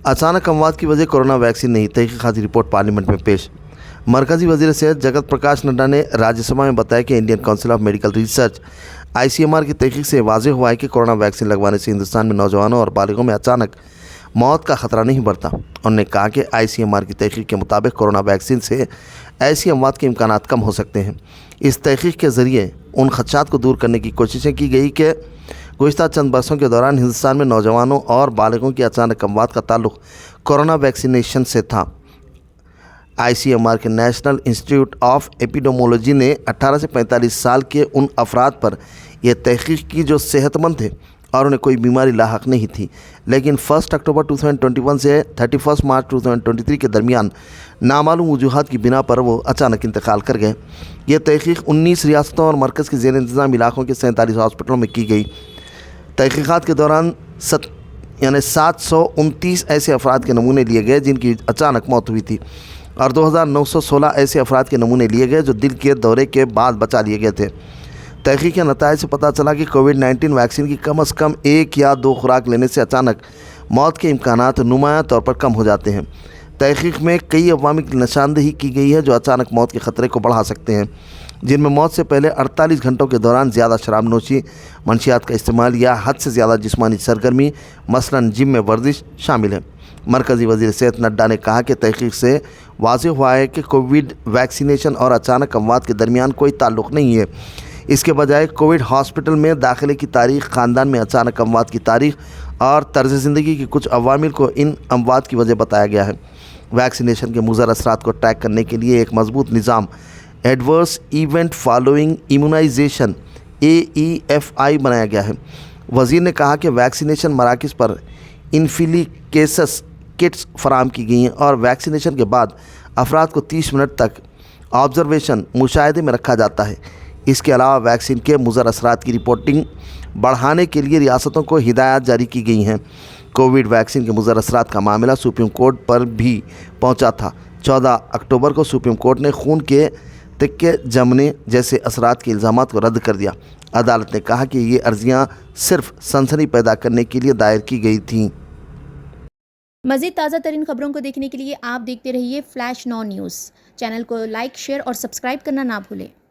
अचानक अमवात की वजह कोरोना वैक्सीन नहीं, तहकीकाती रिपोर्ट पार्लियामेंट में पेश। मरकजी वजीर सेहत जगत प्रकाश नड्डा ने राज्यसभा में बताया कि Indian council of medical research ICMR की तहकीक से वाज़ेह हुआ है कि कोरोना वैक्सीन लगवाने से हिंदुस्तान में नौजवानों और बालिगों में अचानक मौत का खतरा नहीं बढ़ता। उन्होंने कहा कि ICMR की तहकीक के मुताबिक कोरोना वैक्सीन से ऐसी अमवात के इम्कानात कम हो सकते हैं। इस तहकीक के ज़रिए उन खदशात को दूर करने की कोशिशें की गई कि गुज़िश्ता चंद बरसों के दौरान हिंदुस्तान में नौजवानों और बालिगों की अचानक अमवात का ताल्लुक़ कोरोना वैक्सीनेशन से था। ICMR के नेशनल इंस्टीट्यूट ऑफ एपिडेमोलॉजी ने 18 से 45 साल के उन अफराद पर यह तहकीक की जो सेहतमंद थे और उन्हें कोई बीमारी लाहक नहीं थी, लेकिन 1 अक्टूबर 2021 से 31 मार्च 2023 के दरमियान नामालूम वजूहात की बिना पर वो अचानक इंतकाल कर गए। यह तहकीक 19 रियासतों और मरकज़ के ज़ेर इंतज़ाम इलाकों के 47 हॉस्पिटलों में की गई। तहकीकात के दौरान 729 ऐसे अफराद के नमूने लिए गए जिनकी अचानक मौत हुई थी और 2916 ऐसे अफराद के नमूने लिए गए जो दिल के दौरे के बाद बचा लिए गए थे। तहकीक के नताइज से पता चला कि कोविड-19 वैक्सीन की कम अज़ कम 1 या 2 खुराक लेने से अचानक मौत के इम्कानात नुमायां तौर पर कम हो जाते हैं। तहकीक में कई अवामिल की निशानदेही की गई है जो अचानक मौत के ख़तरे को बढ़ा सकते हैं, जिनमें मौत से पहले 48 घंटों के दौरान ज़्यादा शराब नोशी, मंशियात का इस्तेमाल या हद से ज़्यादा जिस्मानी सरगर्मी मसलन जिम में वर्जिश शामिल है। मरकज़ी वज़ीर सेहत नड्डा ने कहा कि तहकीक से वाज़ेह हुआ है कि कोविड वैक्सीनेशन और अचानक अमवात के दरमियान कोई ताल्लुक़ नहीं है। इसके बजाय कोविड हॉस्पिटल में दाखिले की तारीख़, ख़ानदान में अचानक अमवात की तारीख़ और तर्ज़ ज़िंदगी की कुछ अवामिल को इन अमवात की वजह बताया गया है। वैक्सीनेशन के मुज़र असरात को ट्रैक करने के लिए एक मजबूत निज़ाम adverse event following immunisation AEFI बनाया गया है। वज़ीर ने कहा कि वैक्सीनेशन मराकज़ पर इन्फिलिकेसस किट्स फराम की गई हैं और वैक्सीनेशन के बाद अफराद को 30 मिनट तक ऑब्जर्वेशन मुशाहिदे में रखा जाता है। इसके अलावा वैक्सीन के मुज़र असरात की रिपोर्टिंग बढ़ाने के लिए रियासतों को हिदायत जारी की गई हैं। कोविड वैक्सीन के मुज़र असरात का मामला सुप्रीम कोर्ट पर भी पहुंचा था। 14 अक्टूबर को सुप्रीम कोर्ट ने खून के तिक्के जमने जैसे असरात के इल्ज़ामात को रद्द कर दिया। अदालत ने कहा कि ये अर्जियां सिर्फ सनसनी पैदा करने के लिए दायर की गई थीं। मज़ीद ताज़ा तरीन खबरों को देखने के लिए आप देखते रहिए फ्लैश 9 न्यूज़। चैनल को लाइक, शेयर और सब्सक्राइब करना ना भूलें।